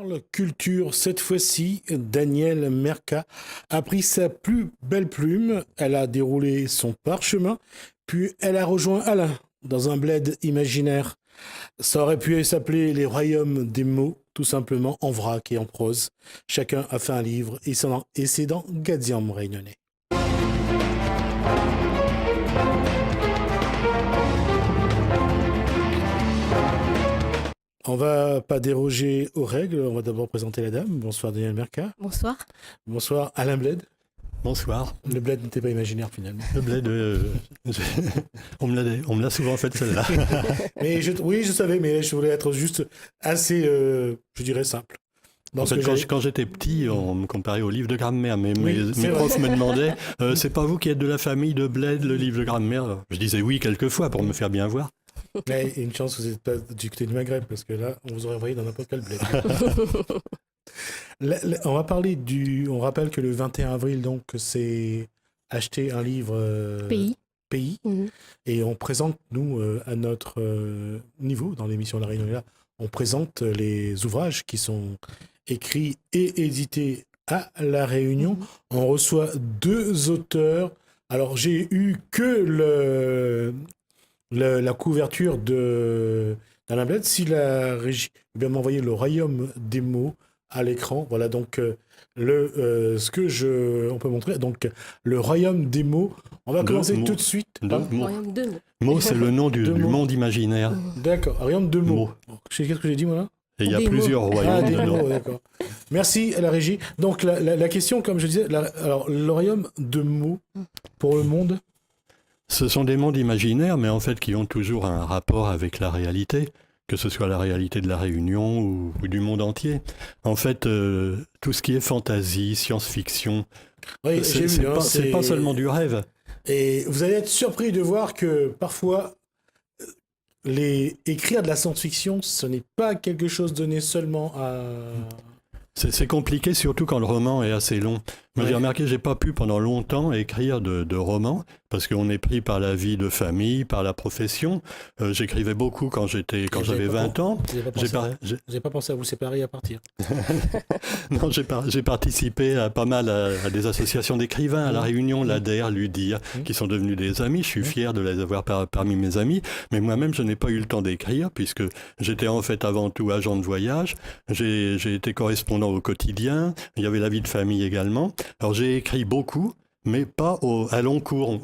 parle culture. Cette fois-ci, Danielle Merca a pris sa plus belle plume, elle a déroulé son parchemin, puis elle a rejoint Alain dans un bled imaginaire. Ça aurait pu s'appeler les royaumes des mots, tout simplement en vrac et en prose. Chacun a fait un livre et c'est dans Gadiam réunionnais. On va pas déroger aux règles, on va d'abord présenter la dame. Bonsoir Danielle Merca. Bonsoir. Bonsoir Alain Bled. Bonsoir. Le bled n'était pas imaginaire finalement. Le bled, on me l'a souvent fait celle-là. Mais oui, je savais, mais je voulais être juste assez, je dirais, simple. En fait, quand j'étais petit, on me comparait au livre de grammaire, mais Oui, mes profs me demandaient c'est pas vous qui êtes de la famille de Bled, le livre de grammaire? Je disais oui quelquefois pour me faire bien voir. Mais une chance que vous n'êtes pas du côté du Maghreb, parce que là, on vous aurait envoyé dans n'importe quel bled. On va parler on rappelle que le 21 avril, donc, c'est acheter un livre pays. Et on présente, nous, à notre niveau, dans l'émission La Réunion est là, on présente les ouvrages qui sont écrits et édités à La Réunion. On reçoit 2 auteurs. Alors, j'ai eu que la couverture d'Alain Bled. Si la régie veut m'envoyer le royaume des mots à l'écran, voilà donc on peut montrer. Donc le royaume des mots. On va commencer tout de suite. Royaume de mots. Mots, c'est le nom du monde imaginaire. D'accord, royaume de mots. Qu'est-ce que j'ai dit moi là? Et il y a plusieurs royaumes des dedans. mots, d'accord. Merci à la régie. Donc la question, comme je disais, alors le royaume de mots pour le monde. Ce sont des mondes imaginaires, mais en fait qui ont toujours un rapport avec la réalité, que ce soit la réalité de la Réunion ou du monde entier. En fait, tout ce qui est fantasy, science-fiction, oui, c'est pas seulement du rêve. Et vous allez être surpris de voir que parfois, écrire de la science-fiction, ce n'est pas quelque chose donné seulement à... C'est compliqué, surtout quand le roman est assez long. Moi, j'ai remarqué que j'ai pas pu pendant longtemps écrire de romans, parce qu'on est pris par la vie de famille, par la profession. J'écrivais beaucoup quand j'avais 20 ans. J'ai pas pensé à vous séparer à partir. Non, j'ai participé à pas mal à des associations d'écrivains, à La Réunion, l'ADER, l'UDIR, qui sont devenus des amis. Je suis fier de les avoir parmi mes amis, mais moi-même, je n'ai pas eu le temps d'écrire, puisque j'étais en fait avant tout agent de voyage. J'ai été correspondant au quotidien. Il y avait la vie de famille également. Alors j'ai écrit beaucoup, mais pas au long cours,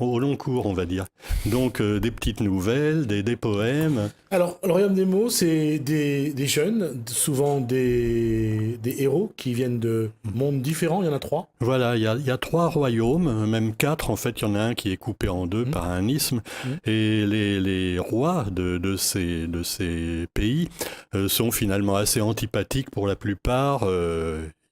on va dire. Donc des petites nouvelles, des poèmes. Alors, le royaume des mots, c'est des jeunes, souvent des héros qui viennent de mondes différents, il y en a 3. Voilà, il y a 3 royaumes, même 4, en fait, il y en a un qui est coupé en 2 par un isthme, et les rois de ces pays sont finalement assez antipathiques pour la plupart.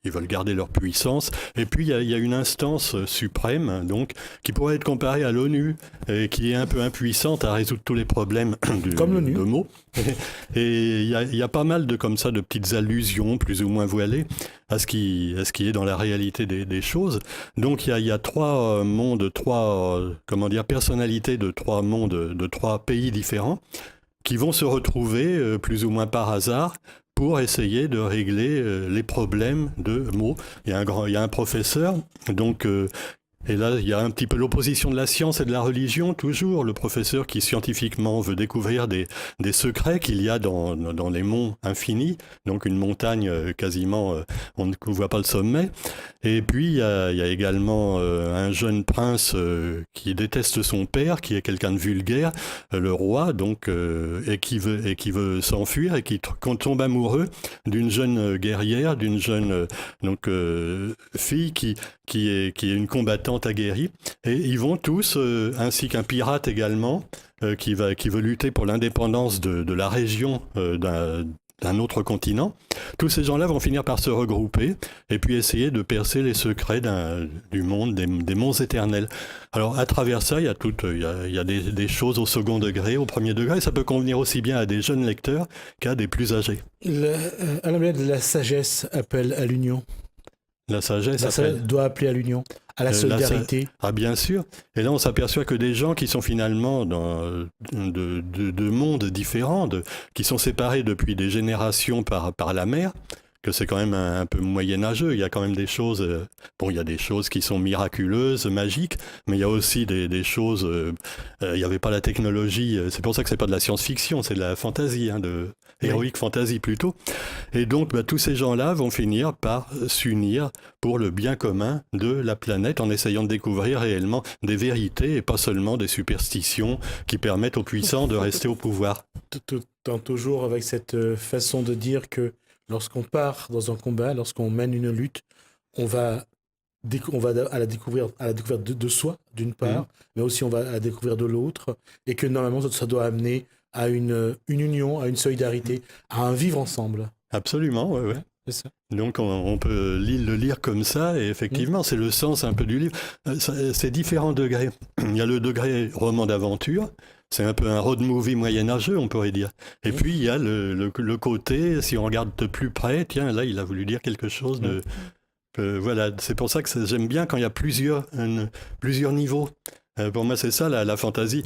Ils veulent garder leur puissance. Et puis, il y a une instance suprême, donc, qui pourrait être comparée à l'ONU, et qui est un peu impuissante à résoudre tous les problèmes de mots. Et il y a pas mal de petites allusions, plus ou moins voilées, à ce qui est dans la réalité des choses. Donc, il y a 3 mondes, personnalités de 3 mondes, de 3 pays différents, qui vont se retrouver, plus ou moins par hasard, pour essayer de régler les problèmes de mots. Il y a un professeur, donc, et là il y a un petit peu l'opposition de la science et de la religion, toujours, le professeur qui scientifiquement veut découvrir des secrets qu'il y a dans les monts infinis, donc une montagne quasiment, on ne voit pas le sommet. Et puis il y a également un jeune prince qui déteste son père, qui est quelqu'un de vulgaire, le roi, donc, et qui veut s'enfuir, et qui tombe amoureux d'une jeune guerrière, d'une jeune fille qui est une combattante aguerrie. Et ils vont tous, ainsi qu'un pirate également, qui veut lutter pour l'indépendance de la région d'un autre continent. Tous ces gens-là vont finir par se regrouper et puis essayer de percer les secrets du monde, des monts éternels. Alors, à travers ça, il y a des choses au second degré, au premier degré, et ça peut convenir aussi bien à des jeunes lecteurs qu'à des plus âgés. Alain Bled, la sagesse appelle à l'union. La sagesse doit appeler à l'union, à la solidarité. Bien sûr. Et là, on s'aperçoit que des gens qui sont finalement de mondes différents, qui sont séparés depuis des générations par la mer, que c'est quand même un peu moyenâgeux. Il y a quand même des choses, il y a des choses qui sont miraculeuses, magiques, mais il y a aussi des choses, il n'y avait pas la technologie, c'est pour ça que c'est pas de la science-fiction, c'est de la fantasy, héroïque fantasy plutôt. Et donc, tous ces gens-là vont finir par s'unir pour le bien commun de la planète en essayant de découvrir réellement des vérités et pas seulement des superstitions qui permettent aux puissants de rester au pouvoir. Toujours avec cette façon de dire que lorsqu'on part dans un combat, lorsqu'on mène une lutte, on va à la découverte de soi, d'une part, mais aussi on va à la découverte de l'autre, et que normalement ça doit amener à une union, à une solidarité, à un vivre ensemble. Absolument, ouais. C'est ça. Donc on peut le lire comme ça, et effectivement c'est le sens un peu du livre. C'est différents degrés. Il y a le degré roman d'aventure, c'est un peu un road movie moyenâgeux, on pourrait dire. Et puis il y a le côté, si on regarde de plus près, tiens, là il a voulu dire quelque chose de... voilà, c'est pour ça que j'aime bien quand il y a plusieurs niveaux. Pour moi, c'est ça la fantaisie.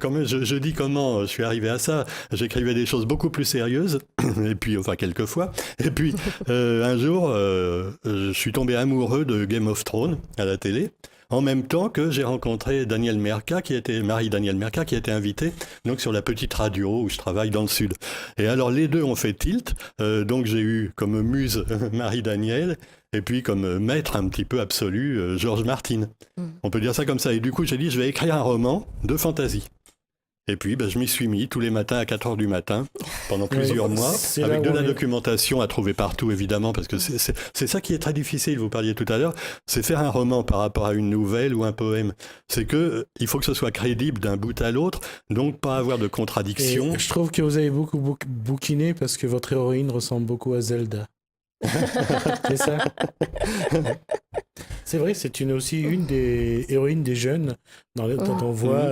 Quand même, je dis comment je suis arrivé à ça. J'écrivais des choses beaucoup plus sérieuses, et puis, quelquefois. Et puis, un jour, je suis tombé amoureux de Game of Thrones à la télé, en même temps que j'ai rencontré Daniel Merca, Marie-Daniel Merca, qui était invité donc sur la petite radio où je travaille dans le Sud. Et alors, les deux ont fait tilt. Donc, j'ai eu comme muse Marie-Daniel, et puis comme maître un petit peu absolu, George Martin. On peut dire ça comme ça. Et du coup, j'ai dit, je vais écrire un roman de fantasy. Et puis, je m'y suis mis tous les matins à 4h du matin, pendant plusieurs mois, avec de la documentation à trouver partout, évidemment, parce que c'est ça qui est très difficile, vous parliez tout à l'heure, c'est faire un roman par rapport à une nouvelle ou un poème. C'est que il faut que ce soit crédible d'un bout à l'autre, donc pas avoir de contradiction. Et je trouve que vous avez beaucoup bouquiné parce que votre héroïne ressemble beaucoup à Zelda. C'est ça. C'est vrai, c'est aussi une des héroïnes des jeunes dont on voit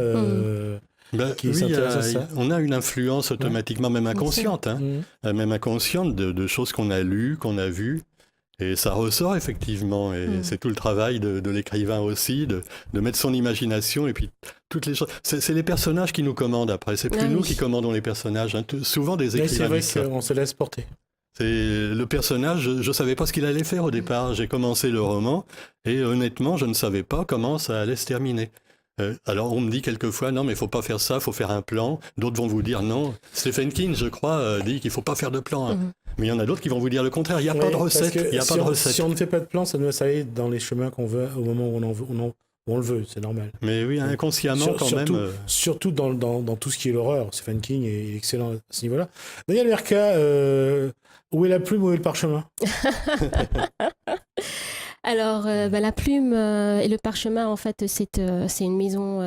qui s'intéresse à ça. On a une influence automatiquement, même inconsciente, même inconsciente de choses qu'on a lues, qu'on a vues. Et ça ressort effectivement, et c'est tout le travail de l'écrivain aussi, de mettre son imagination, et puis toutes les choses. C'est les personnages qui nous commandent après, c'est plus nous qui commandons les personnages. Souvent des écrivains. Mais c'est vrai qu'on se laisse porter. C'est le personnage, je ne savais pas ce qu'il allait faire au départ. J'ai commencé le roman et honnêtement, je ne savais pas comment ça allait se terminer. Alors on me dit quelquefois, non mais il ne faut pas faire ça, il faut faire un plan. D'autres vont vous dire non. Stephen King, je crois, dit qu'il ne faut pas faire de plan. Mais il y en a d'autres qui vont vous dire le contraire. Il n'y a pas de recette. Si on ne fait pas de plan, ça doit aller dans les chemins qu'on veut au moment où on le veut, c'est normal. Mais oui, inconsciemment même. Surtout dans tout ce qui est l'horreur. Stephen King est excellent à ce niveau-là. Daniel Merca, où est la plume, où est le parchemin? Alors, la plume et le parchemin, en fait, c'est une maison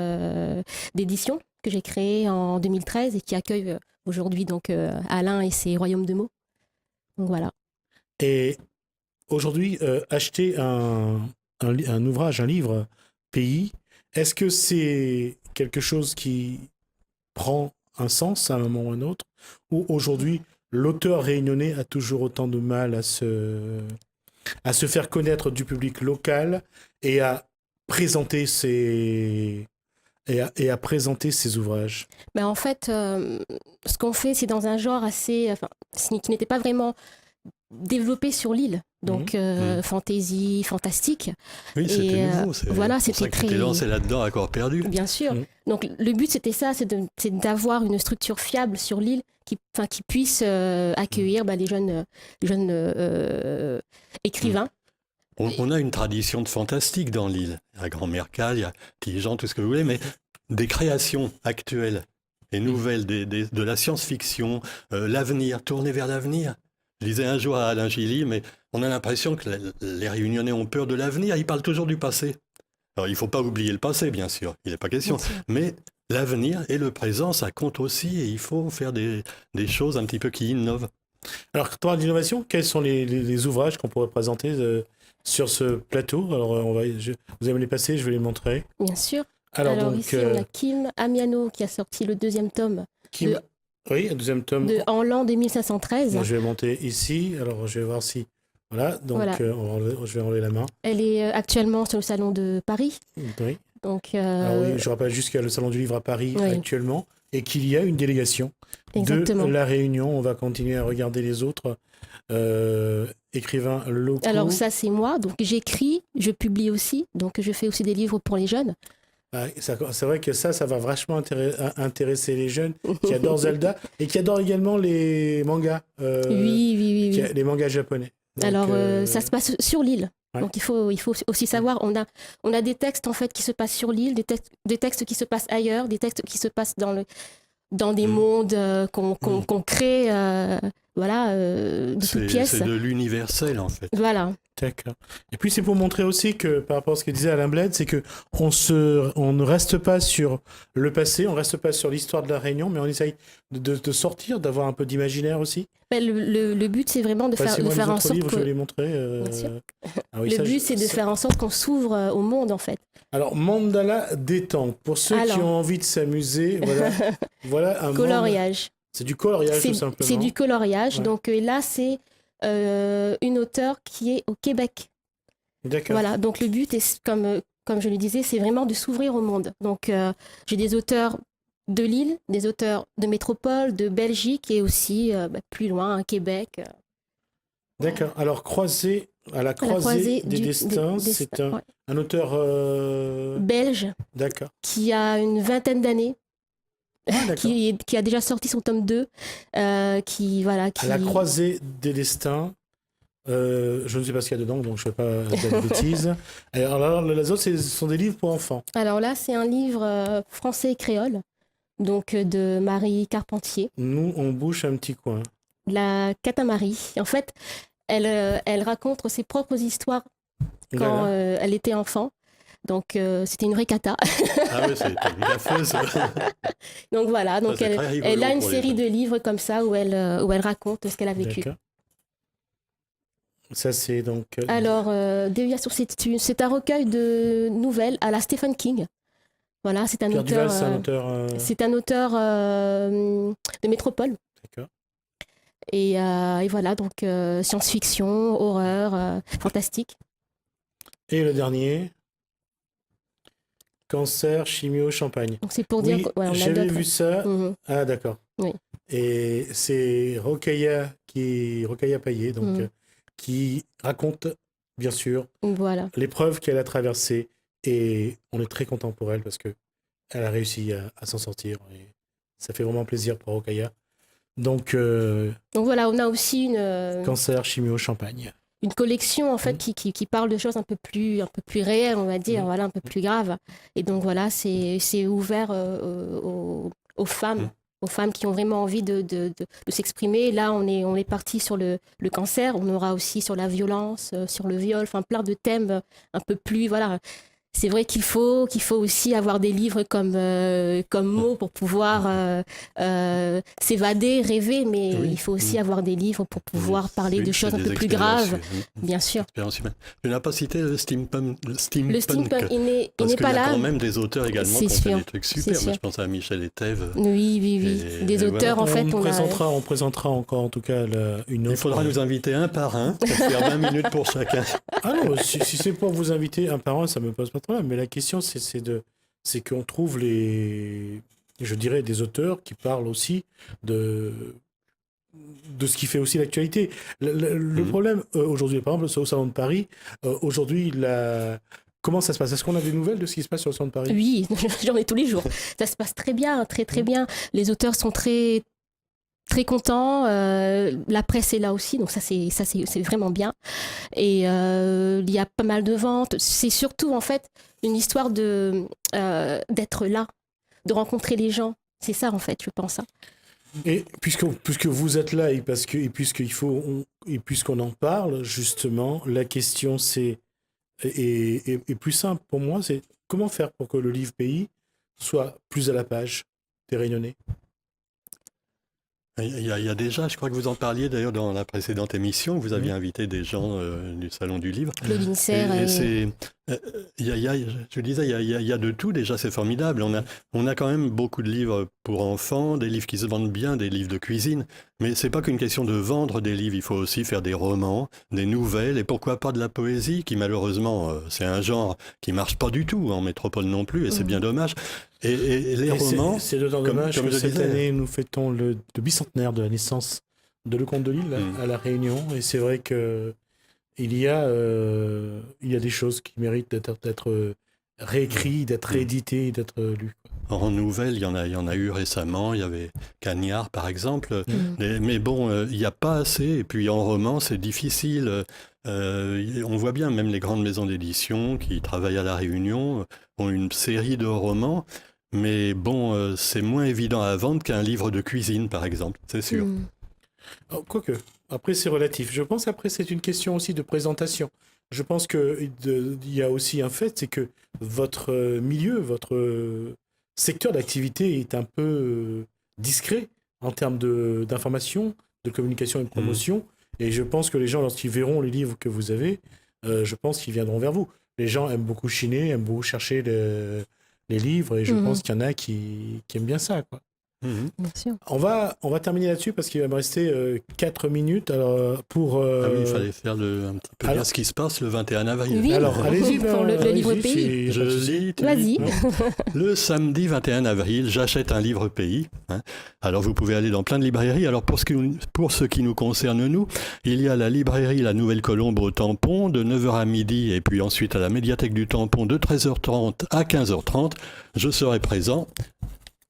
d'édition que j'ai créée en 2013 et qui accueille aujourd'hui donc Alain et ses royaumes de mots. Donc voilà. Et aujourd'hui, acheter un ouvrage, un livre pays, est-ce que c'est quelque chose qui prend un sens à un moment ou à un autre, ou aujourd'hui l'auteur réunionnais a toujours autant de mal à se faire connaître du public local et à présenter ses ouvrages? En fait, ce qu'on fait, c'est dans un genre qui n'était pas vraiment développé sur l'île. Donc, fantasy, fantastique. Oui, c'était nouveau. C'était pour ça que tu t'es lancé là-dedans à corps perdu. Bien sûr. Donc, le but, c'était ça, c'est d'avoir une structure fiable sur l'île qui puisse accueillir les jeunes écrivains. On a une tradition de fantastique dans l'île. Il y a Grand Mercal, il y a Tigean, tout ce que vous voulez, mais des créations actuelles et nouvelles, de la science-fiction, l'avenir, tourner vers l'avenir. Je disais un jour à Alain Gilly, mais on a l'impression que les Réunionnais ont peur de l'avenir, ils parlent toujours du passé. Alors il ne faut pas oublier le passé, bien sûr, il n'est pas question, mais l'avenir et le présent, ça compte aussi, et il faut faire des choses un petit peu qui innovent. Alors, quand on parle d'innovation, quels sont les ouvrages qu'on pourrait présenter sur ce plateau? Alors, vous allez me les passer, je vais les montrer. Bien sûr. Alors donc, ici, on a Kim Amiano qui a sorti le 2e tome. Oui, un 2e tome. En l'an 2513. Bon, je vais monter ici, alors je vais voir si... Voilà, donc je vais enlever la main. Elle est actuellement sur le salon de Paris. Oui. Donc, alors oui, je rappelle juste qu'il y a le salon du livre à Paris actuellement, et qu'il y a une délégation Exactement. de La Réunion. On va continuer à regarder les autres écrivains locaux. Alors ça, c'est moi. Donc j'écris, je publie aussi. Donc je fais aussi des livres pour les jeunes. C'est vrai que ça va vachement intéresser les jeunes qui adorent Zelda et qui adorent également les mangas. Oui. Les mangas japonais. Donc, alors ça se passe sur l'île. Ouais. Donc il faut aussi savoir, on a des textes en fait qui se passent sur l'île, des textes qui se passent ailleurs, des textes qui se passent dans des mondes qu'on crée de toutes pièces. C'est de l'universel en fait. Voilà. D'accord. Et puis c'est pour montrer aussi que par rapport à ce que disait Alain Bled, c'est que on ne reste pas sur le passé, on reste pas sur l'histoire de la Réunion, mais on essaye de sortir, d'avoir un peu d'imaginaire aussi. Ben, le but c'est vraiment de faire en sorte livres, que... je vais les montrer. Le but c'est de faire en sorte qu'on s'ouvre au monde en fait. Alors Mandala détente. Pour ceux qui ont envie de s'amuser, voilà un coloriage. C'est du coloriage tout simplement. C'est du coloriage. Ouais. Donc là c'est une auteure qui est au Québec. D'accord. Voilà, donc le but est, comme je le disais, c'est vraiment de s'ouvrir au monde. Donc j'ai des auteurs de l'île, des auteurs de métropole, de Belgique et aussi plus loin, Québec. D'accord. Alors à la croisée des destins, c'est un auteur belge. D'accord. Qui a une vingtaine d'années. Qui a déjà sorti son tome 2. À la croisée des destins. Je ne sais pas ce qu'il y a dedans, donc je ne vais pas dire de bêtises. Alors, les autres, ce sont des livres pour enfants. Alors là, c'est un livre français et créole, donc de Marie Carpentier. Nous, on bouge un petit coin. La Catamarie. En fait, elle raconte ses propres histoires quand elle était enfant. Donc, c'était une vraie cata. Ah oui, c'est une gaffeuse. Donc voilà, donc elle a une série de livres comme ça où elle raconte ce qu'elle a vécu. D'accord. Ça, c'est donc... Alors, Déviation, c'est un recueil de nouvelles à la Stephen King. Voilà, c'est un auteur... C'est un auteur de métropole. D'accord. Et voilà, donc science-fiction, horreur, fantastique. Et le dernier, Cancer, chimio, champagne. Donc c'est pour dire qu'on j'avais vu ça. Ah, d'accord. Oui. Et c'est Rokhaya Payet, donc... qui raconte, bien sûr, l'épreuve qu'elle a traversée. Et on est très content pour elle parce qu'elle a réussi à s'en sortir. Et ça fait vraiment plaisir pour Rokhaya. Donc voilà, on a aussi une... Cancer, chimio, champagne. Une collection, en fait, qui parle de choses un peu plus réelles, on va dire, un peu plus graves. Et donc, voilà, c'est ouvert aux femmes. Aux femmes qui ont vraiment envie de s'exprimer. Là, on est parti sur le cancer. On aura aussi sur la violence, sur le viol, enfin plein de thèmes un peu plus... Voilà. C'est vrai qu'il faut aussi avoir des livres comme mots pour pouvoir s'évader, rêver, mais il faut aussi avoir des livres pour pouvoir parler de choses un peu plus graves, bien sûr. Je n'ai pas cité le steampunk. Le steampunk, il n'est pas là. Parce qu'il y a quand même des auteurs également qui ont fait des trucs super. Moi, je pense à Michel Etève. Oui. Des auteurs, en fait, on présentera encore, en tout cas, une autre. Il faudra nous inviter un par un, pour faire 20 minutes pour chacun. Ah non, si c'est pour vous inviter un par un, ça me pose pas de problème. Mais la question, c'est qu'on trouve des auteurs qui parlent aussi de ce qui fait aussi l'actualité. Le problème, aujourd'hui, par exemple, au Salon de Paris, aujourd'hui, comment ça se passe? Est-ce qu'on a des nouvelles de ce qui se passe sur le Salon de Paris? Oui, j'en ai tous les jours. Ça se passe très bien, très très bien. Les auteurs sont très très contents. La presse est là aussi, donc ça c'est vraiment bien. Et il y a pas mal de ventes. C'est surtout en fait une histoire d'être là, de rencontrer les gens. C'est ça en fait, je pense. Et puisque vous êtes là et puisqu'on en parle justement, la question est plus simple pour moi, c'est comment faire pour que le livre pays soit plus à la page des Réunionnais. Il y a déjà, je crois que vous en parliez d'ailleurs dans la précédente émission, vous aviez invité des gens du Salon du Livre. Claudine Serre Je disais, il y a de tout, déjà, c'est formidable. On a quand même beaucoup de livres pour enfants, des livres qui se vendent bien, des livres de cuisine. Mais c'est pas qu'une question de vendre des livres, il faut aussi faire des romans, des nouvelles, et pourquoi pas de la poésie, qui malheureusement, c'est un genre qui marche pas du tout en métropole non plus, et c'est bien dommage. Et les romans... C'est d'autant dommage que cette année, nous fêtons le bicentenaire de la naissance de Lecomte de Lisle à La Réunion, et c'est vrai que il y a des choses qui méritent d'être réécrites, d'être rééditées, d'être lues. En nouvelles, il y en a eu récemment, il y avait Cagnard par exemple, mais bon, il n'y a pas assez, et puis en roman, c'est difficile. On voit bien, même les grandes maisons d'édition qui travaillent à La Réunion ont une série de romans, mais bon, c'est moins évident à vendre qu'un livre de cuisine par exemple, c'est sûr. Quoique, après c'est relatif. Je pense après c'est une question aussi de présentation. Je pense qu'il y a aussi un fait, c'est que votre milieu, votre secteur d'activité est un peu discret en termes d'information, de communication et de promotion. Et je pense que les gens, lorsqu'ils verront les livres que vous avez, je pense qu'ils viendront vers vous. Les gens aiment beaucoup chiner, aiment beaucoup chercher les livres, et je pense qu'il y en a qui aiment bien ça, quoi. Bien sûr. On va terminer là-dessus parce qu'il va me rester 4 minutes. Alors, pour, Ah oui, il fallait faire un petit peu bien ce qui se passe le 21 avril. Oui, alors, allez-y. Pour le livre pays. Je lis. Vas-y. Le samedi 21 avril, j'achète un livre pays. Alors, vous pouvez aller dans plein de librairies. Alors, pour ce qui nous concerne, nous, il y a la librairie La Nouvelle Colombe au Tampon de 9h à midi et puis ensuite à la médiathèque du Tampon de 13h30 à 15h30. Je serai présent.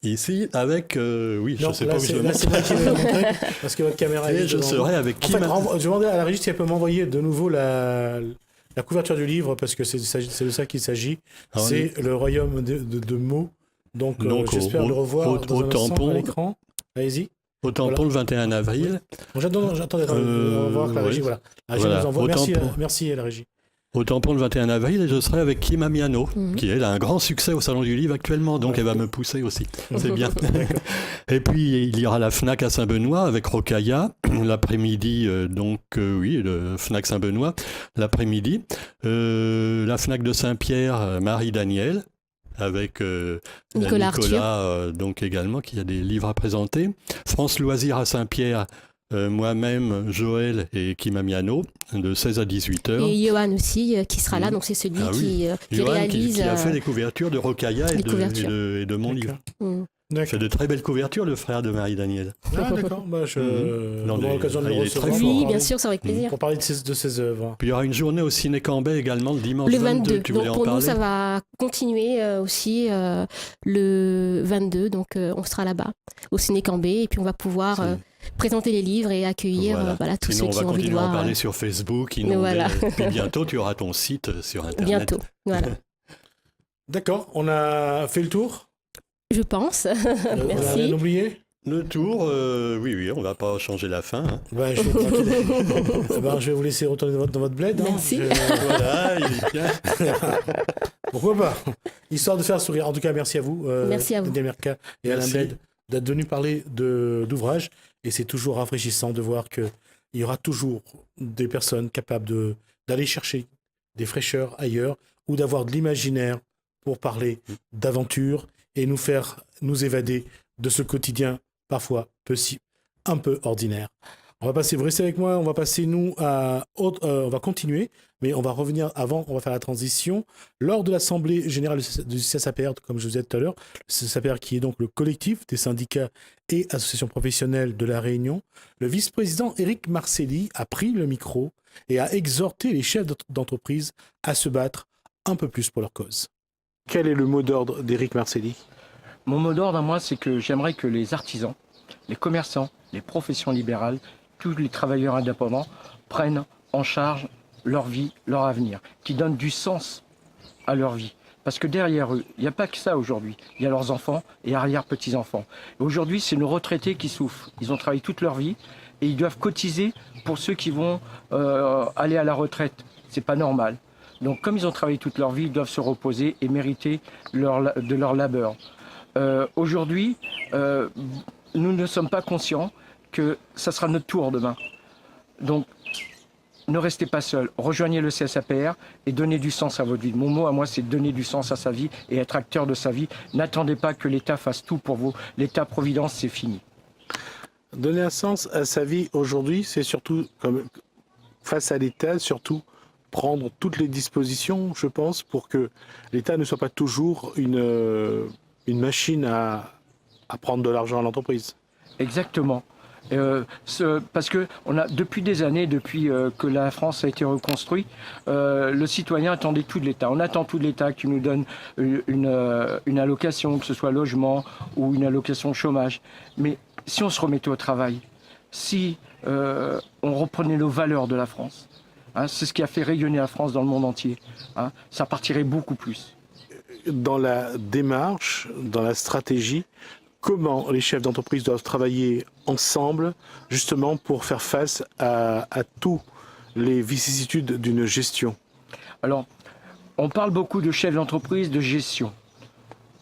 Ici, avec... oui, je ne sais pas où je le montre. C'est moi qui vais le montrer, parce que votre caméra est... Et je serai avec qui... En fait, je demandais à la régie si elle peut m'envoyer de nouveau la couverture du livre, parce que c'est de ça qu'il s'agit. C'est le royaume de mots. Donc j'espère le revoir dans un instant à l'écran. Allez-y. Au Tampon le 21 avril. J'attendais, on va voir que la régie, voilà. La régie nous envoie. Merci à la régie. Au Tampon le 21 avril, et je serai avec Kim Amiano, qui elle a un grand succès au Salon du Livre actuellement, donc elle va me pousser aussi. C'est bien. Et puis il y aura la Fnac à Saint-Benoît avec Rocailla, l'après-midi, le Fnac Saint-Benoît, l'après-midi. La Fnac de Saint-Pierre, Marie-Daniel, avec Nicolas donc également, qui a des livres à présenter. France Loisirs à Saint-Pierre, moi-même, Joël et Kim Amiano, de 16 à 18h. Et Johan aussi, qui sera là, donc c'est celui qui réalise... Qui a fait les couvertures de Rocailla et de mon livre. Il fait de très belles couvertures, le frère de Marie-Daniel. Ah d'accord, on aura l'occasion de le recevoir. Oui, bien sûr, c'est avec plaisir. Pour parler de ses œuvres. Puis il y aura une journée au Ciné Cambay également le dimanche 22. Donc pour nous, ça va continuer aussi le 22, donc on sera là-bas, au Ciné Cambay, et puis on va pouvoir... présenter les livres et accueillir tous ceux qui ont envie de voir. Sinon, on va continuer à en parler sur Facebook. Puis bientôt, tu auras ton site sur Internet. Bientôt, voilà. D'accord, on a fait le tour. Je pense. Merci. On a rien oublié. Le tour, oui, on va pas changer la fin. Je vais vous laisser retourner dans votre bled. Merci. Voilà, il est bien. Pourquoi pas. Histoire de faire sourire. En tout cas, merci à vous. Merci à vous. Merca et Alain Bled, d'être venus parler d'ouvrage. Et c'est toujours rafraîchissant de voir qu'il y aura toujours des personnes capables d'aller chercher des fraîcheurs ailleurs ou d'avoir de l'imaginaire pour parler d'aventure et nous faire nous évader de ce quotidien parfois un peu ordinaire. Vous restez avec moi, on va passer on va continuer, mais on va revenir avant, on va faire la transition. Lors de l'Assemblée Générale du CSAPR, comme je vous disais tout à l'heure, le CSAPR qui est donc le collectif des syndicats et associations professionnelles de La Réunion, le vice-président Éric Marcelli a pris le micro et a exhorté les chefs d'entreprise à se battre un peu plus pour leur cause. Quel est le mot d'ordre d'Éric Marcelli ? Mon mot d'ordre à moi, c'est que j'aimerais que les artisans, les commerçants, les professions libérales, tous les travailleurs indépendants prennent en charge leur vie, leur avenir, qui donnent du sens à leur vie. Parce que derrière eux, il n'y a pas que ça aujourd'hui. Il y a leurs enfants et arrière-petits-enfants. Aujourd'hui, c'est nos retraités qui souffrent. Ils ont travaillé toute leur vie et ils doivent cotiser pour ceux qui vont aller à la retraite. C'est pas normal. Donc comme ils ont travaillé toute leur vie, ils doivent se reposer et mériter de leur labeur. Aujourd'hui, nous ne sommes pas conscients que ça sera notre tour demain. Donc ne restez pas seul. Rejoignez le CSAPR et donnez du sens à votre vie. Mon mot à moi, c'est donner du sens à sa vie et être acteur de sa vie. N'attendez pas que l'État fasse tout pour vous. L'État-providence, c'est fini. Donner un sens à sa vie aujourd'hui, c'est surtout, face à l'État, surtout prendre toutes les dispositions, je pense, pour que l'État ne soit pas toujours une machine à prendre de l'argent à l'entreprise. Exactement. Parce que depuis des années, depuis que la France a été reconstruite, le citoyen attendait tout de l'État. On attend tout de l'État qui nous donne une allocation, que ce soit logement ou une allocation chômage. Mais si on se remettait au travail, si on reprenait nos valeurs de la France, c'est ce qui a fait rayonner la France dans le monde entier, ça partirait beaucoup plus. Dans la démarche, dans la stratégie, comment les chefs d'entreprise doivent travailler ensemble justement pour faire face à toutes les vicissitudes d'une gestion? Alors, on parle beaucoup de chefs d'entreprise, de gestion.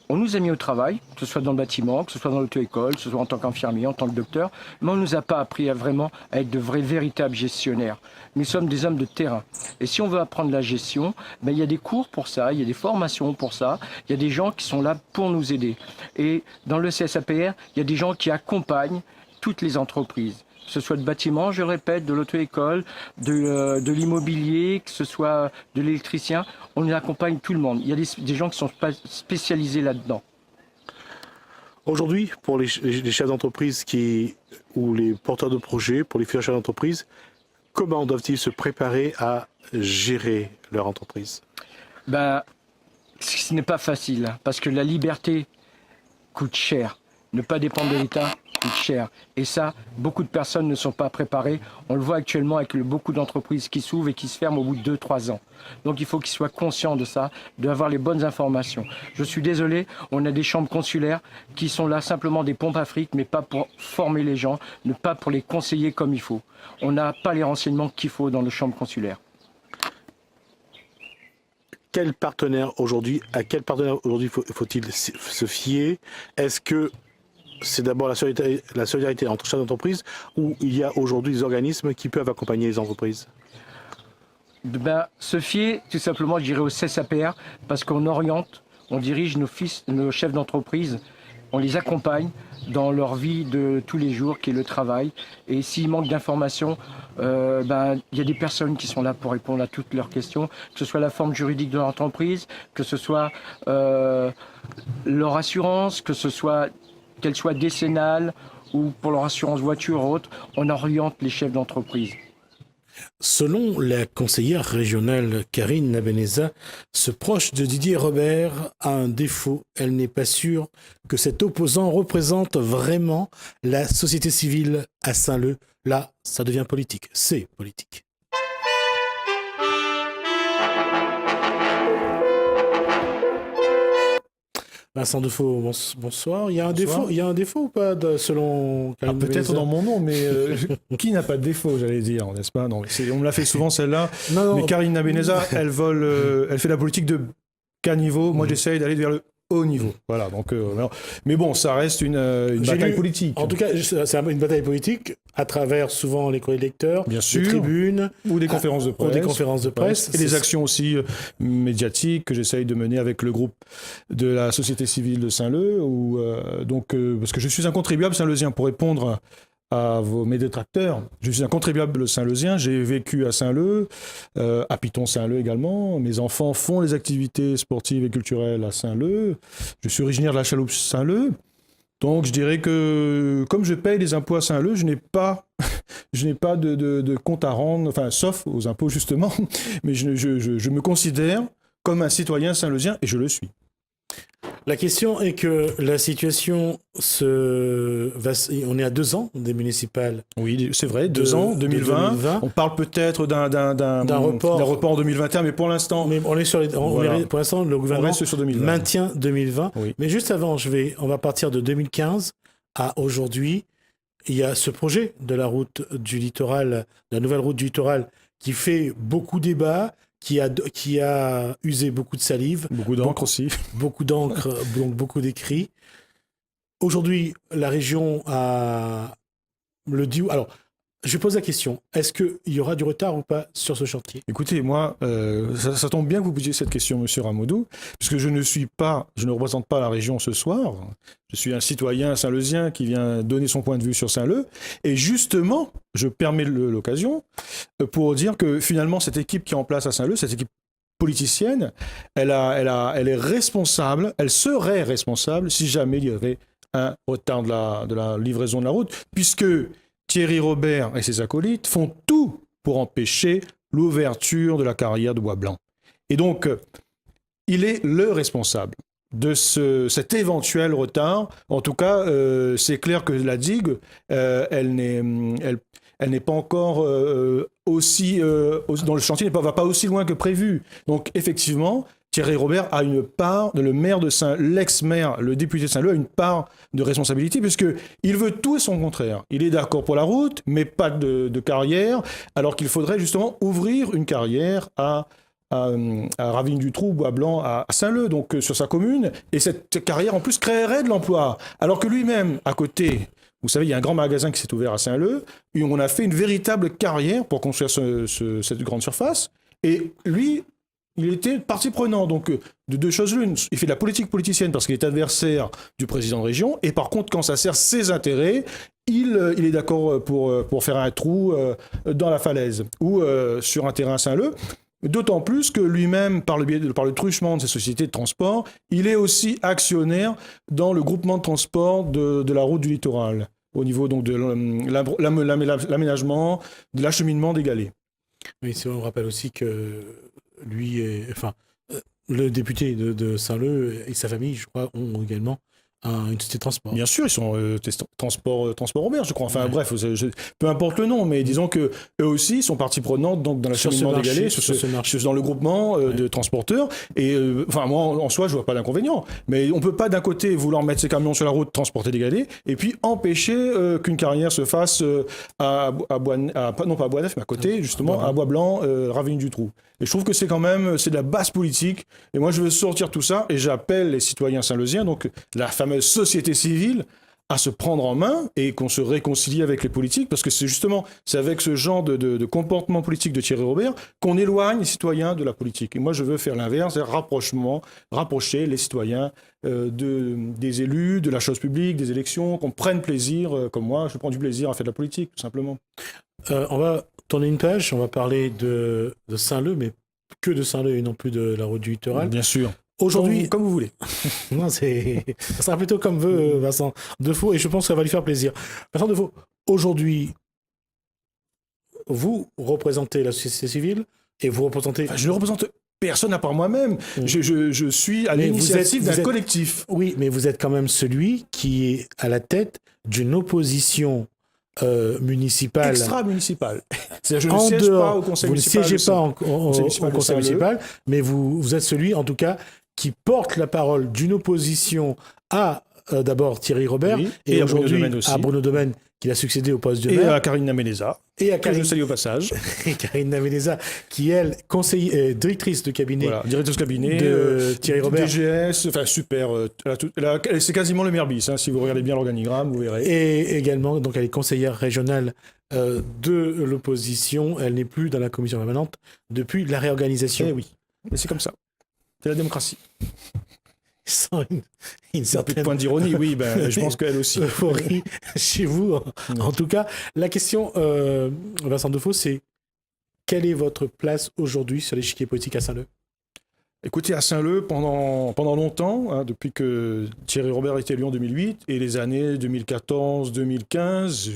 On nous a mis au travail, que ce soit dans le bâtiment, que ce soit dans l'auto-école, que ce soit en tant qu'infirmier, en tant que docteur, mais on ne nous a pas appris à être de véritables gestionnaires. Nous sommes des hommes de terrain. Et si on veut apprendre la gestion, il y a des cours pour ça, il y a des formations pour ça, il y a des gens qui sont là pour nous aider. Et dans le CSAPR, il y a des gens qui accompagnent toutes les entreprises. Que ce soit de bâtiment, je le répète, de l'auto-école, de l'immobilier, que ce soit de l'électricien, on accompagne tout le monde. Il y a des gens qui sont spécialisés là-dedans. Aujourd'hui, pour les chefs d'entreprise ou les porteurs de projets, pour les futurs chefs d'entreprise, comment doivent-ils se préparer à gérer leur entreprise? Ce n'est pas facile, parce que la liberté coûte cher. Ne pas dépendre de l'État coûte cher. Et ça, beaucoup de personnes ne sont pas préparées. On le voit actuellement avec beaucoup d'entreprises qui s'ouvrent et qui se ferment au bout de 2-3 ans. Donc il faut qu'ils soient conscients de ça, d'avoir les bonnes informations. Je suis désolé, on a des chambres consulaires qui sont là simplement des pompes à fric, mais pas pour former les gens, pas pour les conseiller comme il faut. On n'a pas les renseignements qu'il faut dans nos chambres consulaires. À quel partenaire aujourd'hui faut-il se fier? Est-ce que c'est d'abord la solidarité entre chefs d'entreprise ou il y a aujourd'hui des organismes qui peuvent accompagner les entreprises? Se fier, tout simplement, je dirais au CSAPR, parce qu'on oriente, on dirige nos chefs d'entreprise, on les accompagne dans leur vie de tous les jours, qui est le travail. Et s'il manque d'informations, il y a des personnes qui sont là pour répondre à toutes leurs questions, que ce soit la forme juridique de l'entreprise, que ce soit leur assurance, qu'elle soit décennale ou pour leur assurance voiture ou autre, on oriente les chefs d'entreprise. Selon la conseillère régionale Karine Nabeneza, ce proche de Didier Robert a un défaut. Elle n'est pas sûre que cet opposant représente vraiment la société civile à Saint-Leu. Là, ça devient politique. C'est politique. Vincent Defaux, bonsoir. Il y a un défaut ou pas selon Karine Nabeneza? Peut-être dans mon nom, mais qui n'a pas de défaut, j'allais dire, n'est-ce pas? Non, on me l'a fait souvent celle-là. Mais Karine Nabeneza, elle fait la politique de caniveau. Moi, j'essaye d'aller vers le haut niveau. Voilà. Donc, mais bon, ça reste une bataille politique. En tout cas, c'est une bataille politique à travers souvent les courriers de lecteurs, bien sûr, les tribunes, ou des conférences de presse, et des actions aussi médiatiques que j'essaye de mener avec le groupe de la société civile de Saint-Leu, parce que je suis un contribuable saint-leusien. Pour répondre à mes détracteurs, je suis un contribuable saint-leusien, j'ai vécu à Saint-Leu, à Piton-Saint-Leu également, mes enfants font les activités sportives et culturelles à Saint-Leu, je suis originaire de la Chaloupe Saint-Leu, donc je dirais que comme je paye les impôts à Saint-Leu, je n'ai pas de compte à rendre, enfin sauf aux impôts justement, mais je me considère comme un citoyen saint-leusien et je le suis. La question est que la situation on est à 2 ans des municipales. Oui, c'est vrai, 2 ans, 2020. On parle peut-être d'un report en 2021, mais pour l'instant... Mais on est pour l'instant, le gouvernement maintient 2020. Oui. Mais juste avant, on va partir de 2015 à aujourd'hui. Il y a ce projet de la route du littoral, de la nouvelle route du littoral, qui fait beaucoup débat, qui a usé beaucoup de salive. Beaucoup d'encre aussi. Beaucoup d'encre, donc beaucoup d'écrits. Aujourd'hui, la région a le dit. Alors, je pose la question, est-ce qu'il y aura du retard ou pas sur ce chantier? Écoutez, moi, ça tombe bien que vous posiez cette question, monsieur Ramadou, puisque je ne représente pas la région ce soir. Je suis un citoyen saint-leuzien qui vient donner son point de vue sur Saint-Leu. Et justement, je permets l'occasion pour dire que finalement, cette équipe qui est en place à Saint-Leu, cette équipe politicienne, elle est responsable, elle serait responsable si jamais il y avait un retard de la livraison de la route, puisque Thierry Robert et ses acolytes font tout pour empêcher l'ouverture de la carrière de Bois-Blanc. Et donc, il est le responsable de cet éventuel retard. En tout cas, c'est clair que la digue, elle n'est pas encore aussi... dans le chantier, va pas aussi loin que prévu. Donc, effectivement, Thierry Robert a une part, le maire de l'ex-maire, le député de Saint-Leu a une part de responsabilité, puisqu'il veut tout et son contraire. Il est d'accord pour la route, mais pas de carrière, alors qu'il faudrait justement ouvrir une carrière à Ravine-du-Trou, Bois-Blanc, à Saint-Leu, donc sur sa commune, et cette carrière en plus créerait de l'emploi. Alors que lui-même, à côté, vous savez, il y a un grand magasin qui s'est ouvert à Saint-Leu, et on a fait une véritable carrière pour construire cette grande surface, et lui, il était partie prenante, donc de deux choses l'une. Il fait de la politique politicienne parce qu'il est adversaire du président de région, et par contre, quand ça sert ses intérêts, il est d'accord pour faire un trou dans la falaise ou sur un terrain à Saint-Leu. D'autant plus que lui-même, par le truchement de ses sociétés de transport, il est aussi actionnaire dans le groupement de transport de la route du littoral, au niveau donc de l'aménagement, de l'acheminement des galets. Oui, on rappelle aussi que lui, le député de Saint-Leu et sa famille, je crois, ont également une société de transport. Bien sûr, ils sont transport Robert, je crois. Enfin, ouais. Bref, peu importe le nom, mais disons que eux aussi sont partie prenante donc dans l'acheminement des galets, dans le groupement de transporteurs. Et moi, en soi, je vois pas d'inconvénient. Mais on peut pas d'un côté vouloir mettre ses camions sur la route, transporter des galets, et puis empêcher qu'une carrière se fasse non pas à Bois-Neuf, mais à côté, justement, à Bois-Blanc, Ravine-du-Trou. Et je trouve que c'est de la basse politique. Et moi, je veux sortir tout ça, et j'appelle les citoyens saint-leuziens, donc la fameuse société civile, à se prendre en main et qu'on se réconcilie avec les politiques, parce que c'est avec ce genre de comportement politique de Thierry Robert qu'on éloigne les citoyens de la politique. Et moi, je veux faire l'inverse, rapprocher les citoyens des élus, de la chose publique, des élections, qu'on prenne plaisir, comme moi, je prends du plaisir à faire de la politique, tout simplement. On va tourner une page, on va parler de Saint-Leu, mais que de Saint-Leu et non plus de la route du littoral. Bien sûr. Aujourd'hui, comme vous voulez. Non, ça sera plutôt comme veut Vincent Defaux, et je pense que ça va lui faire plaisir. Vincent Defaux, aujourd'hui, vous représentez la société civile et vous représentez... Je ne représente personne à part moi-même. Je suis à l'initiative d'un collectif. Oui, mais vous êtes quand même celui qui est à la tête d'une opposition municipale. Extra-municipale. C'est-à-dire, je ne siège pas au conseil municipal. Vous ne siégez pas au conseil municipal, mais vous êtes celui, en tout cas, qui porte la parole d'une opposition à d'abord Thierry Robert et aujourd'hui à Bruno Domaine qui a succédé au poste de maire. Et à Karine Naménéza, que je salue au passage. Et Karine Naménéza, qui est directrice de cabinet, directrice de cabinet de Thierry Robert. DGS, enfin super. C'est quasiment le maire bis, si vous regardez bien l'organigramme, vous verrez. Et également, donc elle est conseillère régionale de l'opposition. Elle n'est plus dans la commission permanente depuis la réorganisation. Eh oui, mais c'est comme ça. C'est la démocratie. Sans une certaine point d'ironie, oui, je pense qu'elle aussi. Euphorie chez vous. En tout cas, la question, Vincent Defaux, c'est quelle est votre place aujourd'hui sur l'échiquier politique à Saint-Leu ? Écoutez, à Saint-Leu, pendant longtemps, depuis que Thierry Robert était élu en 2008, et les années 2014, 2015,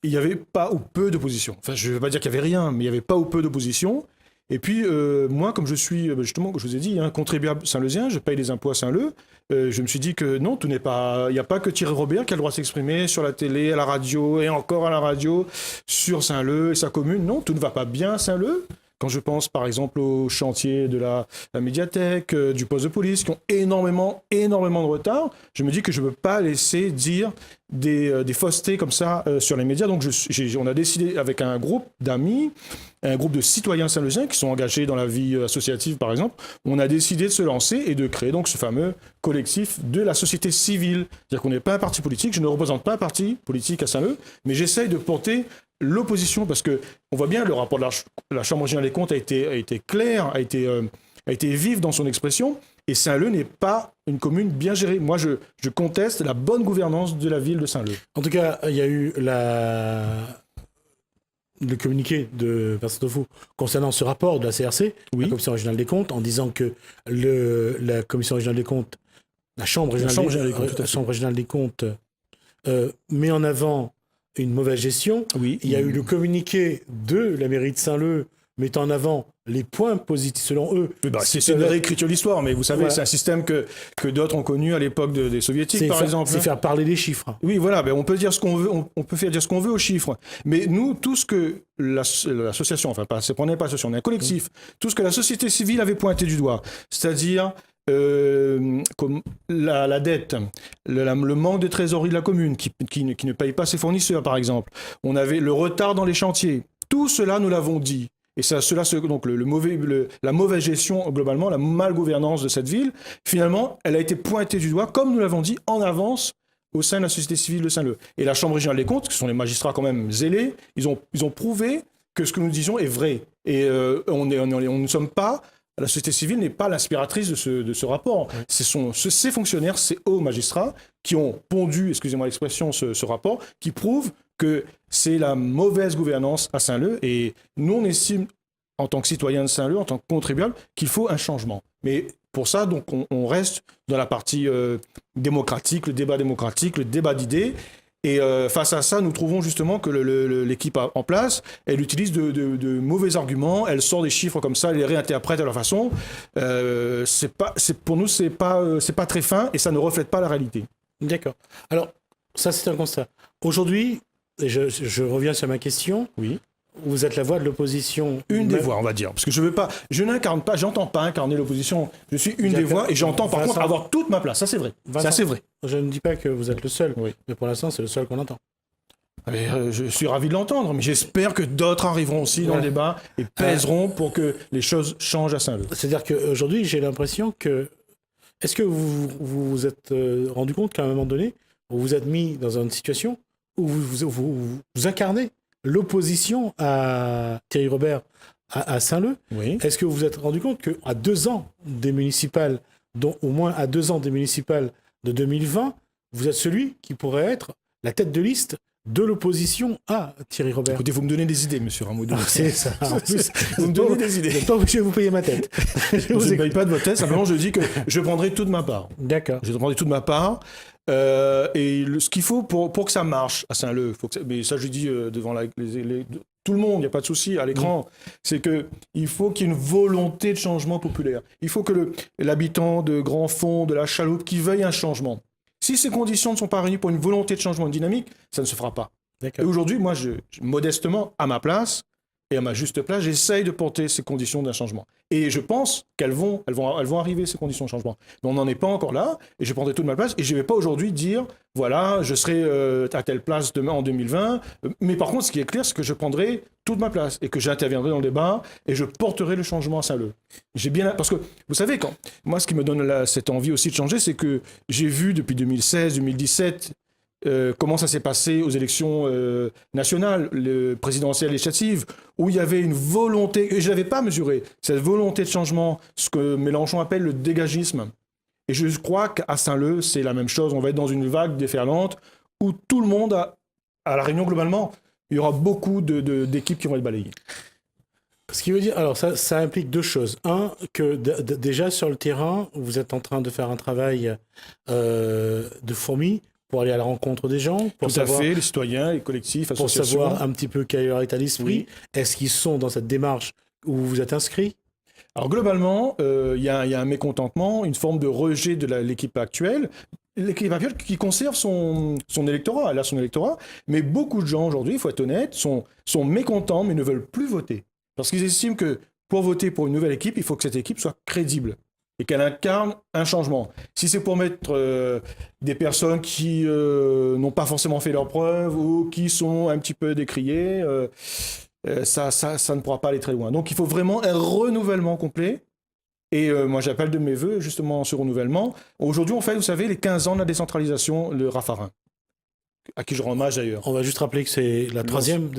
il n'y avait pas ou peu d'opposition. Enfin, je ne veux pas dire qu'il n'y avait rien, mais il n'y avait pas ou peu d'opposition. Et puis, moi, comme je suis, justement, comme je vous ai dit, contribuable saint-leuzien, je paye les impôts à Saint-Leu, je me suis dit que non, il n'y a pas que Thierry Robert qui a le droit de s'exprimer sur la télé, à la radio, et encore à la radio, sur Saint-Leu et sa commune. Non, tout ne va pas bien à Saint-Leu. Quand je pense, par exemple, au chantier de la médiathèque, du poste de police, qui ont énormément de retard, je me dis que je ne peux pas laisser dire des faussetés comme ça sur les médias. Donc, on a décidé avec un groupe d'amis, un groupe de citoyens saint-leuziens qui sont engagés dans la vie associative, par exemple, on a décidé de se lancer et de créer donc ce fameux collectif de la société civile. C'est-à-dire qu'on n'est pas un parti politique, je ne représente pas un parti politique à Saint-Leu, mais j'essaye de porter l'opposition, parce qu'on voit bien le rapport de la Chambre régionale des comptes a été clair, a été vif dans son expression, et Saint-Leu n'est pas une commune bien gérée. Moi, je conteste la bonne gouvernance de la ville de Saint-Leu. En tout cas, il y a eu le communiqué de Vincent Defaux concernant ce rapport de la CRC, la Commission régionale des comptes, en disant que la Commission régionale des comptes, la Chambre régionale des comptes met en avant une mauvaise gestion. Oui. Il y a eu le communiqué de la mairie de Saint-Leu mettant en avant les points positifs selon eux. C'est une réécriture de l'histoire, mais vous savez, c'est un système que d'autres ont connu à l'époque des soviétiques, par exemple. C'est faire parler les chiffres. Oui, voilà, on peut dire ce qu'on veut, on peut faire dire ce qu'on veut aux chiffres. Mais nous, tout ce que l'association, on n'est pas association, on est un collectif, tout ce que la société civile avait pointé du doigt, c'est-à-dire comme la dette, le manque de trésorerie de la commune qui ne paye pas ses fournisseurs, par exemple. On avait le retard dans les chantiers. Tout cela, nous l'avons dit. Et donc la mauvaise gestion, globalement, la malgouvernance de cette ville, finalement, elle a été pointée du doigt, comme nous l'avons dit, en avance au sein de la société civile de Saint-Leu. Et la Chambre régionale des comptes, qui sont les magistrats quand même zélés, ils ont prouvé que ce que nous disions est vrai. Et on ne sommes pas... La société civile n'est pas l'inspiratrice de ce rapport. Oui. Ces fonctionnaires, ces hauts magistrats, qui ont pondu, excusez-moi l'expression, ce rapport, qui prouvent que c'est la mauvaise gouvernance à Saint-Leu. Et nous, on estime, en tant que citoyen de Saint-Leu, en tant que contribuable, qu'il faut un changement. Mais pour ça, donc, on reste dans la partie démocratique, le débat d'idées. Et face à ça, nous trouvons justement que l'équipe en place, elle utilise de mauvais arguments, elle sort des chiffres comme ça, elle les réinterprète à leur façon. Pour nous, c'est pas très fin et ça ne reflète pas la réalité. D'accord. Alors, ça, c'est un constat. Aujourd'hui, je reviens sur ma question. Oui. Vous êtes la voix de l'opposition. Une des voix, on va dire. Parce que j'entends pas incarner l'opposition. Je suis une des voix et j'entends par contre avoir toute ma place. Ça, c'est vrai. Ça, c'est vrai. Je ne dis pas que vous êtes le seul, mais pour l'instant, c'est le seul qu'on entend. Je suis ravi de l'entendre, mais j'espère que d'autres arriveront aussi dans le débat et pèseront pour que les choses changent à Saint-Leu. C'est-à-dire qu'aujourd'hui, j'ai l'impression que... Est-ce que vous vous êtes rendu compte qu'à un moment donné, vous vous êtes mis dans une situation où vous incarnez l'opposition à Thierry Robert à Saint-Leu? Oui. Est-ce que vous vous êtes rendu compte qu'à 2 ans des municipales, dont au moins à 2 ans des municipales de 2020, vous êtes celui qui pourrait être la tête de liste de l'opposition à Thierry Robert? Écoutez, vous me donnez des idées, monsieur Rameau. C'est ça. En plus, vous me donnez des idées. Tant que je vais vous payer ma tête. Je ne paye pas de votre tête, simplement je dis que je prendrai toute ma part. D'accord. Je prendrai toute ma part. Et ce qu'il faut pour que ça marche à Saint-Leu, mais ça je dis devant tout le monde, il n'y a pas de souci à l'écran, c'est qu'il faut qu'il y ait une volonté de changement populaire. Il faut que l'habitant de Grand Fond, de la Chaloupe, qui veuille un changement. Si ces conditions ne sont pas réunies pour une volonté de changement, une dynamique, ça ne se fera pas. D'accord. Et aujourd'hui, moi, modestement, à ma place et à ma juste place, j'essaye de porter ces conditions d'un changement. Et je pense qu'elles vont arriver, ces conditions de changement. Mais on n'en est pas encore là, et je prendrai toute ma place, et je ne vais pas aujourd'hui dire, voilà, je serai à telle place demain en 2020, mais par contre, ce qui est clair, c'est que je prendrai toute ma place, et que j'interviendrai dans le débat, et je porterai le changement à Saint-Leu. Parce que, vous savez, moi, ce qui me donne cette envie aussi de changer, c'est que j'ai vu depuis 2016, 2017, comment ça s'est passé aux élections nationales, présidentielles législatives, où il y avait une volonté, et je ne l'avais pas mesuré, cette volonté de changement, ce que Mélenchon appelle le dégagisme. Et je crois qu'à Saint-Leu, c'est la même chose. On va être dans une vague déferlante où tout le monde, à La Réunion globalement, il y aura beaucoup d'équipes qui vont être balayées. Ce qui veut dire, alors ça implique 2 choses. Un, que déjà sur le terrain, vous êtes en train de faire un travail de fourmi, pour aller à la rencontre des gens, pour savoir, les citoyens, les collectifs, associations. Pour savoir un petit peu quel est leur état d'esprit. Oui. Est-ce qu'ils sont dans cette démarche où vous vous êtes inscrit? Alors globalement, il y a un mécontentement, une forme de rejet de l'équipe actuelle. L'équipe actuelle qui conserve son électorat, elle a son électorat, mais beaucoup de gens aujourd'hui, il faut être honnête, sont mécontents mais ne veulent plus voter. Parce qu'ils estiment que pour voter pour une nouvelle équipe, il faut que cette équipe soit crédible et qu'elle incarne un changement. Si c'est pour mettre des personnes qui n'ont pas forcément fait leurs preuves ou qui sont un petit peu décriées, ça ne pourra pas aller très loin. Donc il faut vraiment un renouvellement complet. Et moi j'appelle de mes voeux justement ce renouvellement. Aujourd'hui on fait, vous savez, les 15 ans de la décentralisation, le Raffarin. à qui je rends hommage d'ailleurs. On va juste rappeler que c'est la troisième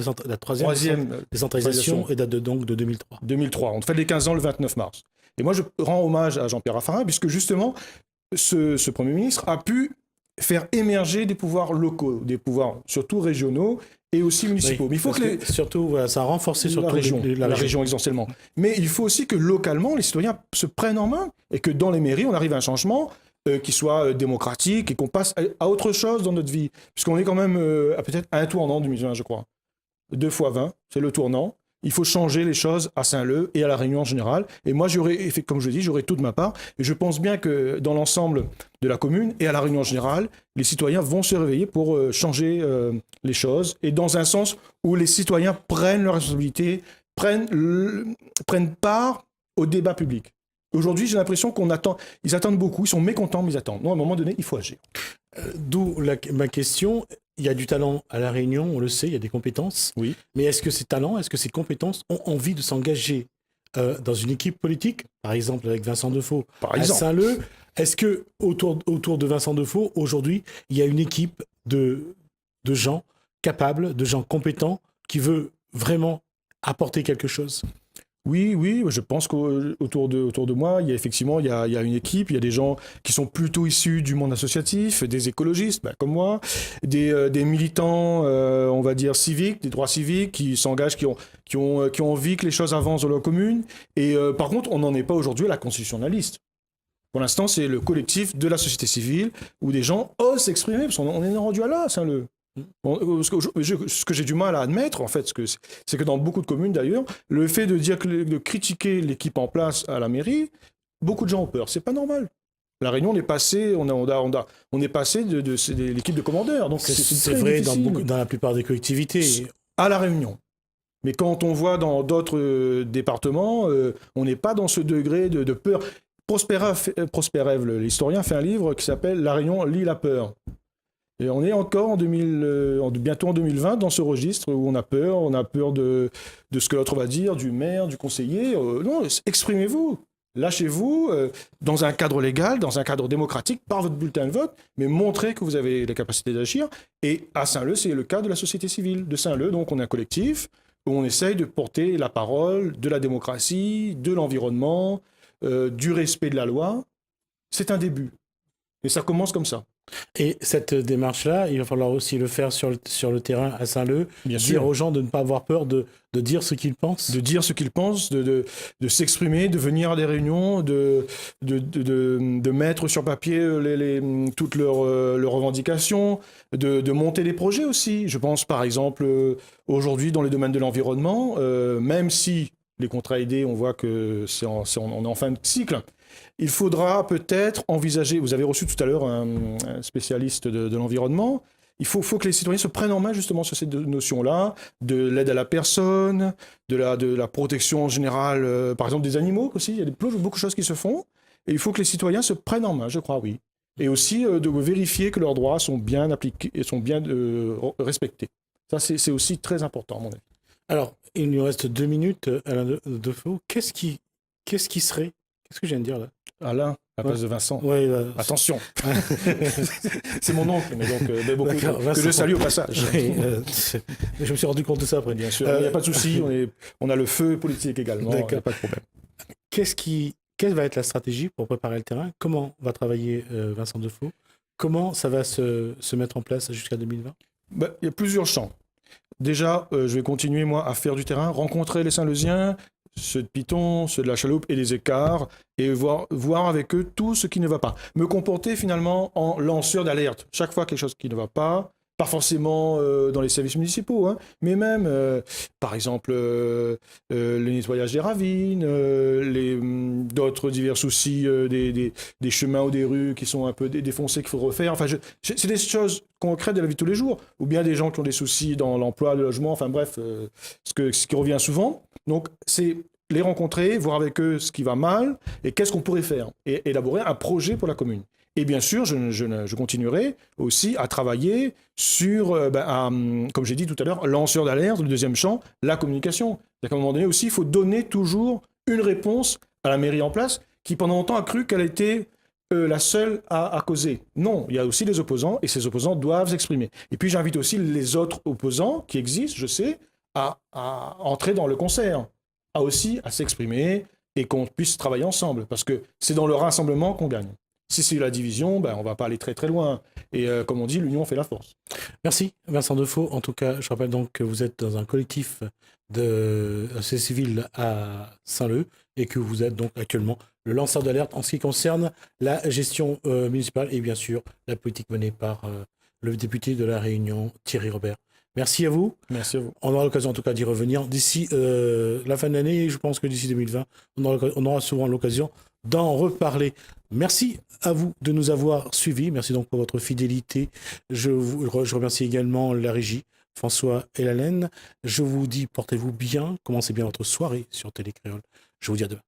décentralisation et date donc de 2003. 2003, on fait les 15 ans le 29 mars. Et moi, je rends hommage à Jean-Pierre Raffarin, puisque justement, ce Premier ministre a pu faire émerger des pouvoirs locaux, des pouvoirs surtout régionaux et aussi municipaux. Oui, mais il faut que surtout, voilà, ça a renforcé surtout la région essentiellement. Mais il faut aussi que localement, les citoyens se prennent en main et que dans les mairies, on arrive à un changement qui soit démocratique et qu'on passe à autre chose dans notre vie. Puisqu'on est quand même à peut-être un tournant 2020, je crois. 2 fois 20, c'est le tournant. Il faut changer les choses à Saint-Leu et à La Réunion en général. Et moi, comme je dis, j'aurai tout de ma part. Et je pense bien que dans l'ensemble de la commune et à La Réunion en général, les citoyens vont se réveiller pour changer les choses. Et dans un sens où les citoyens prennent leurs responsabilités, prennent part au débat public. Aujourd'hui, j'ai l'impression ils attendent beaucoup, ils sont mécontents, mais ils attendent. Non, à un moment donné, il faut agir. D'où ma question. Il y a du talent à La Réunion, on le sait, il y a des compétences. Oui. Mais est-ce que ces talents, est-ce que ces compétences ont envie de s'engager dans une équipe politique, par exemple avec Vincent Defaux à Saint-Leu? Est-ce que autour de Vincent Defaux, aujourd'hui, il y a une équipe de gens capables, de gens compétents, qui veut vraiment apporter quelque chose? Oui, je pense qu'autour de moi, il y a une équipe, il y a des gens qui sont plutôt issus du monde associatif, des écologistes, comme moi, des militants, on va dire civiques, des droits civiques, qui s'engagent, qui ont envie que les choses avancent dans leur commune. Et par contre, on n'en est pas aujourd'hui à la constitutionnaliste. Pour l'instant, c'est le collectif de la société civile où des gens osent s'exprimer, parce qu'on est rendu à là, Saint-Leu. Ce que j'ai du mal à admettre, en fait, c'est que dans beaucoup de communes d'ailleurs, le fait de critiquer l'équipe en place à la mairie, beaucoup de gens ont peur. C'est pas normal. La Réunion, on est passé, on est passé de l'équipe de commandeurs. Donc c'est vrai dans la plupart des collectivités. À la Réunion. Mais quand on voit dans d'autres départements, on n'est pas dans ce degré de peur. Prosper Ève, l'historien, fait un livre qui s'appelle « La Réunion lit la peur ». Et on est encore bientôt en 2020 dans ce registre où on a peur de ce que l'autre va dire, du maire, du conseiller. Non, exprimez-vous, lâchez-vous dans un cadre légal, dans un cadre démocratique, par votre bulletin de vote, mais montrez que vous avez la capacité d'agir. Et à Saint-Leu, c'est le cas de la société civile de Saint-Leu. Donc on est un collectif où on essaye de porter la parole de la démocratie, de l'environnement, du respect de la loi. C'est un début. Et ça commence comme ça. Et cette démarche-là, il va falloir aussi le faire sur le terrain à Saint-Leu, dire aux gens de ne pas avoir peur de dire ce qu'ils pensent. De dire ce qu'ils pensent, de s'exprimer, de venir à des réunions, de mettre sur papier toutes leurs revendications, de monter des projets aussi. Je pense par exemple aujourd'hui dans les domaines de l'environnement, même si les contrats aidés, on voit que on est en fin de cycle, il faudra peut-être envisager, vous avez reçu tout à l'heure un spécialiste de l'environnement, il faut que les citoyens se prennent en main justement sur ces deux notions-là, de l'aide à la personne, de la protection en général, par exemple des animaux aussi, il y a beaucoup de choses qui se font, et il faut que les citoyens se prennent en main, je crois, oui. Et aussi de vérifier que leurs droits sont bien appliqués et sont bien respectés. Ça, c'est aussi très important, à mon avis. Alors, il nous reste 2 minutes, Alain Defaux. Qu'est-ce que je viens de dire là? Alain, à la place de Vincent. Ouais, attention. C'est mon oncle, mais donc que je salue au passage. Je me suis rendu compte de ça après. Bien sûr, il n'y a pas de souci. On a le feu politique également. Il n'y a pas de problème. Quelle va être la stratégie pour préparer le terrain? Comment va travailler Vincent Defaux? Comment ça va se mettre en place jusqu'à 2020? Il y a plusieurs champs. Déjà, je vais continuer, moi, à faire du terrain, rencontrer les Saint-Leusiens, ceux de Piton, ceux de la Chaloupe et des Écarts, et voir avec eux tout ce qui ne va pas. Me comporter finalement en lanceur d'alerte. Chaque fois quelque chose qui ne va pas forcément dans les services municipaux, hein, mais même, par exemple, le nettoyage des ravines, d'autres divers soucis des chemins ou des rues qui sont un peu défoncés qu'il faut refaire. Enfin, c'est des choses concrètes de la vie de tous les jours. Ou bien des gens qui ont des soucis dans l'emploi, le logement, enfin bref, ce qui revient souvent. Donc, c'est les rencontrer, voir avec eux ce qui va mal et qu'est-ce qu'on pourrait faire. Et élaborer un projet pour la commune. Et bien sûr, je continuerai aussi à travailler sur, comme j'ai dit tout à l'heure, lanceur d'alerte, le deuxième champ, la communication. C'est-à-dire qu'à un moment donné aussi, il faut donner toujours une réponse à la mairie en place, qui pendant longtemps a cru qu'elle était la seule à causer. Non, il y a aussi des opposants et ces opposants doivent s'exprimer. Et puis j'invite aussi les autres opposants qui existent, je sais, à entrer dans le concert, à s'exprimer et qu'on puisse travailler ensemble. Parce que c'est dans le rassemblement qu'on gagne. Si c'est la division, on ne va pas aller très très loin. Et comme on dit, l'union fait la force. Merci Vincent Defaux. En tout cas, je rappelle donc que vous êtes dans un collectif de société civile à Saint-Leu et que vous êtes donc actuellement le lanceur d'alerte en ce qui concerne la gestion municipale et bien sûr la politique menée par le député de La Réunion, Thierry Robert. Merci à vous. Merci à vous. On aura l'occasion en tout cas d'y revenir d'ici la fin de l'année. Je pense que d'ici 2020, on aura souvent l'occasion d'en reparler. Merci à vous de nous avoir suivis. Merci donc pour votre fidélité. Je remercie également la régie, François et Hélène. Je vous dis, portez-vous bien. Commencez bien votre soirée sur Télé Créole. Je vous dis à demain.